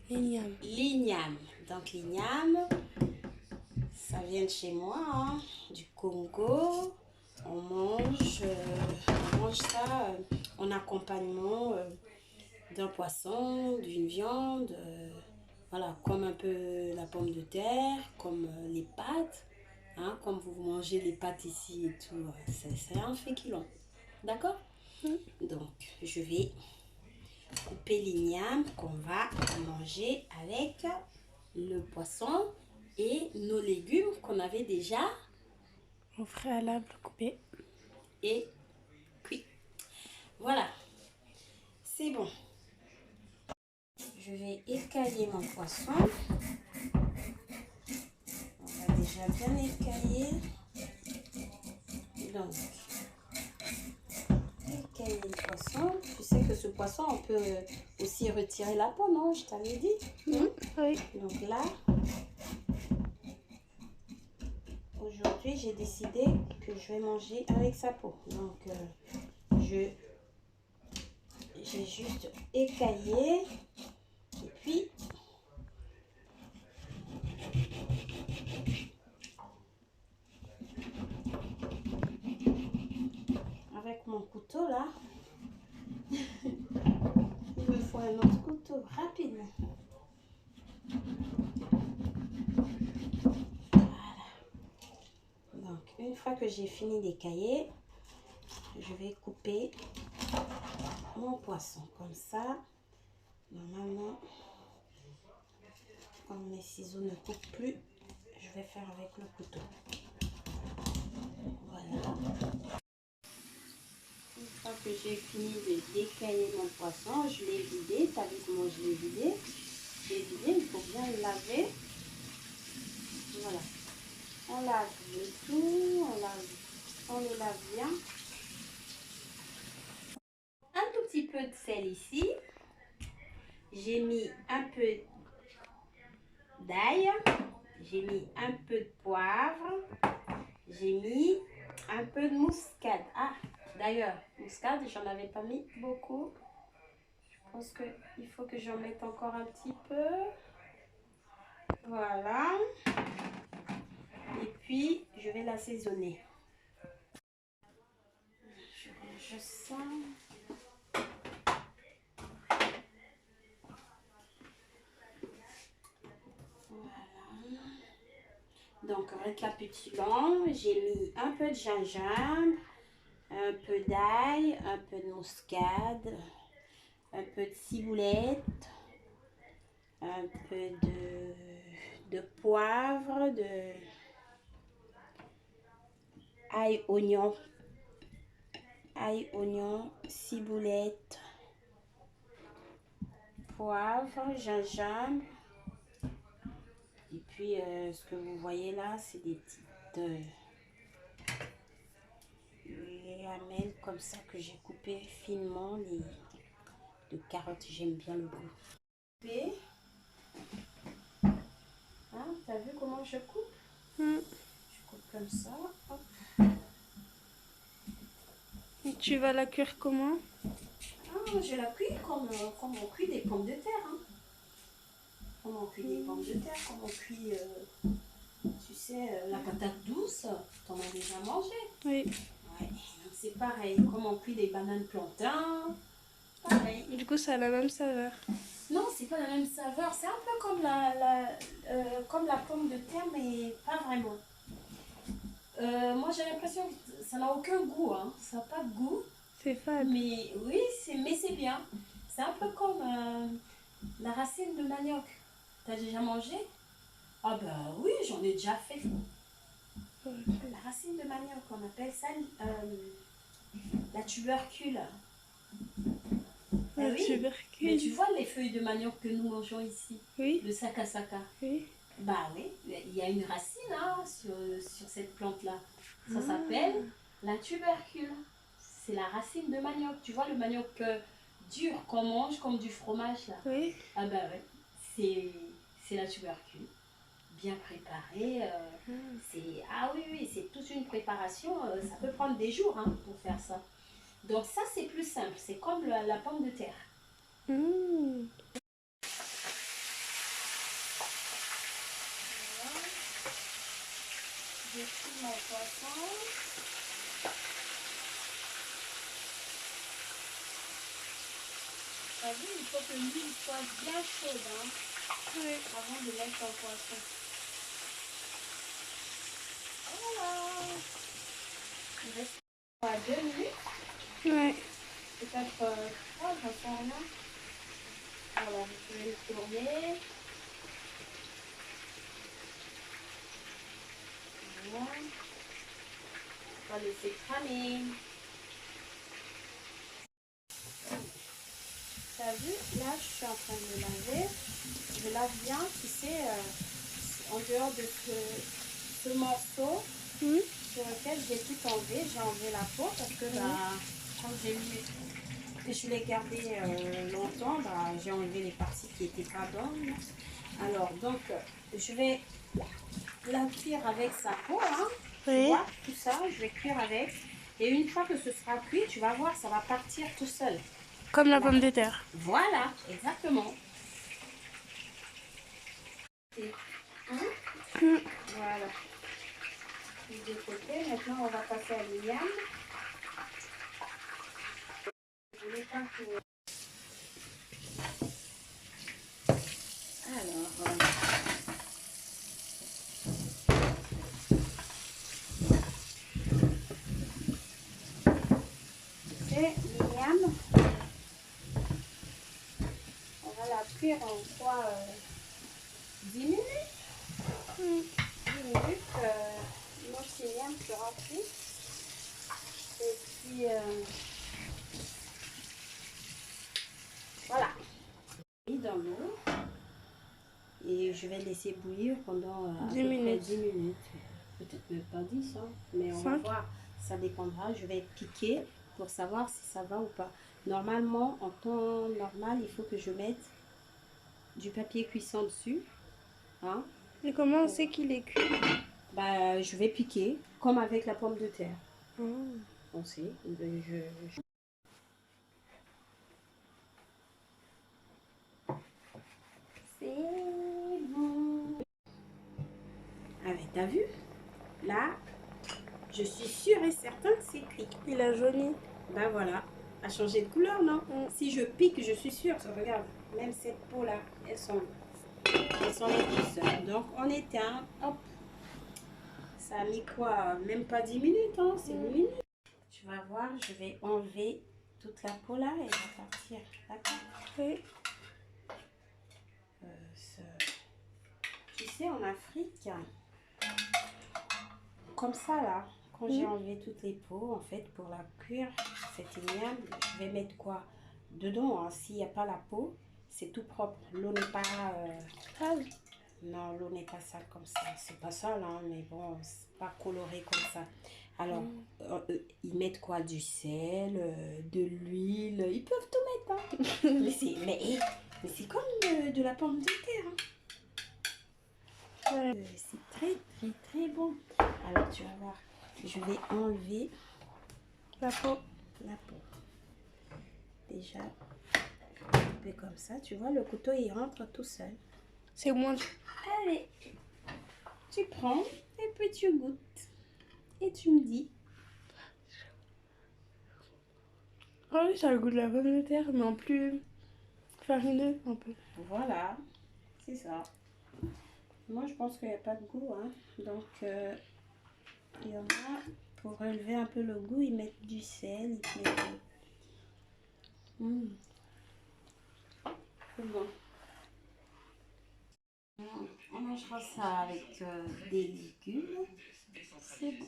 L'igname. L'igname. Donc l'igname, ça vient de chez moi, hein, du Congo. On mange ça en accompagnement d'un poisson, d'une viande, voilà, comme un peu la pomme de terre, comme les pâtes, hein, comme vous mangez les pâtes ici et tout, c'est un féculent. D'accord? Donc, je vais couper l'igname qu'on va manger avec le poisson et nos légumes qu'on avait déjà Au préalable coupé. et cuits. Voilà, c'est bon. Je vais écailler mon poisson. On va déjà bien écailler. Donc, écailler le poisson. Tu sais que ce poisson, on peut aussi retirer la peau, non? Je t'avais dit. Oui. Donc là, aujourd'hui, j'ai décidé que je vais manger avec sa peau. Donc, j'ai juste écaillé. Et puis, avec mon couteau là, il me faut un autre couteau rapidement. Voilà. Donc, une fois que j'ai fini d'écailler, je vais couper mon poisson comme ça. Normalement, comme mes ciseaux ne coupent plus, je vais faire avec le couteau. Voilà. Une fois que j'ai fini de décailler mon poisson, je l'ai vidé. Tu as vu comment je l'ai vidé? Je l'ai vidé, il faut bien le laver. Voilà. On lave le tout, on le lave bien. Un tout petit peu de sel ici. J'ai mis un peu d'ail. J'ai mis un peu de poivre. J'ai mis un peu de muscade. Ah, d'ailleurs, muscade, j'en avais pas mis beaucoup. Je pense qu'il faut que j'en mette encore un petit peu. Voilà. Et puis, je vais l'assaisonner. Je sens. Voilà. Donc, récapitulons. J'ai mis un peu de gingembre, un peu d'ail, un peu de muscade, un peu de ciboulette, un peu de poivre, de ail, oignon, ciboulette, poivre, gingembre. Et puis, ce que vous voyez là, c'est des petites lamelles comme ça que j'ai coupées finement. De carottes, j'aime bien le goût. Hein, t'as vu comment je coupe? Je coupe comme ça. Hop. Et tu vas la cuire comment? Ah, je la cuis comme on cuit des pommes de terre. Hein. Comme on cuit des pommes de terre, comme on cuit, tu sais, la patate douce. T'en as déjà mangé? Oui. Ouais, c'est pareil. Comme on cuit des bananes plantains. Pareil. Du coup, ça a la même saveur. Non, c'est pas la même saveur. C'est un peu comme comme la pomme de terre, mais pas vraiment. Moi, j'ai l'impression que ça n'a aucun goût. Hein. Ça n'a pas de goût. C'est fade. Mais oui, mais c'est bien. C'est un peu comme la racine de manioc. T'as déjà mangé? Ah ben oui, j'en ai déjà fait. La racine de manioc, on appelle ça la tubercule. La oui. tubercule. Mais tu vois les feuilles de manioc que nous mangeons ici? Oui. Le sakasaka. Oui. Bah oui, il y a une racine hein, sur cette plante-là. Ça s'appelle la tubercule. C'est la racine de manioc. Tu vois le manioc dur qu'on mange comme du fromage là? Oui. Ah bah oui, c'est la tubercule. Bien préparée. Ah oui, c'est toute une préparation. Ça peut prendre des jours hein, pour faire ça. Donc ça c'est plus simple. C'est comme la pomme de terre. aussi mon poisson. T'as vu, il faut que l'huile soit bien chaude hein, Oui. avant de mettre ton poisson. Voilà. Il reste à 2 minutes. Ouais. Peut-être 3, j'en sais rien. Alors, je vais le tourner. Voilà. On va laisser cramer. T'as vu, là, je suis en train de le laver. Je lave bien, tu sais, en dehors de ce morceau sur lequel j'ai tout enlevé. J'ai enlevé la peau parce que bah, quand je l'ai gardé longtemps, bah, j'ai enlevé les parties qui n'étaient pas bonnes. Alors, donc, je vais la cuire avec sa peau. Hein. Tu Oui. vois, tout ça, je vais cuire avec. Et une fois que ce sera cuit, tu vas voir, ça va partir tout seul. Comme la pomme de terre. Voilà, exactement. Et voilà. De côté, maintenant on va passer à l'igname. Je voulais pas que... Alors, c'est l'igname. On va la cuire en quoi 10 minutes. 10 minutes, notre igname sera cuit. Et puis, voilà. Mis dans l'eau. Et je vais laisser bouillir pendant à 10 peu près minutes. 10 minutes. Peut-être même pas 10, hein. Mais on va 5. voir. Ça dépendra. Je vais piquer pour savoir si ça va ou pas. Normalement, en temps normal, il faut que je mette du papier cuisson dessus. Hein. Et comment on sait qu'il est cuit? Bah, je vais piquer comme avec la pomme de terre. Oh. On sait. C'est bon. Ah ouais, t'as vu? Là, je suis sûre et certaine que c'est cuit. Il a jauni. Ben voilà, a changé de couleur, non? Si je pique, je suis sûre. Regarde, même cette peau-là, elles sont les donc on éteint, hop. Ça a mis quoi? Même pas 10 minutes, hein? C'est 10 minutes. Tu vas voir, je vais enlever toute la peau là et elle va partir. D'accord? Oui. Tu sais, en Afrique, comme ça là, quand j'ai enlevé toutes les peaux, en fait, pour la cuire, cette igname, je vais mettre quoi dedans, hein, s'il n'y a pas la peau, c'est tout propre. L'eau n'est pas sale. Non, l'eau n'est pas sale comme ça. C'est pas sale, hein, mais bon, c'est pas coloré comme ça. Alors, ils mettent quoi? Du sel, de l'huile. Ils peuvent tout mettre, hein. mais c'est comme de la pomme de terre. Hein. C'est très, très, très bon. Alors, tu vas voir. Je vais enlever La peau. la peau. Déjà, un peu comme ça. Tu vois, le couteau, il rentre tout seul. C'est moins... Allez, tu prends et puis tu goûtes. Et tu me dis. Ah oui, ça a le goût de la pomme de terre, mais en plus farineux un peu. Voilà, c'est ça. Moi, je pense qu'il n'y a pas de goût. Hein. Donc, il y en a, pour relever un peu le goût, ils mettent du sel. C'est bon. On mangera ça avec des légumes. C'est bon.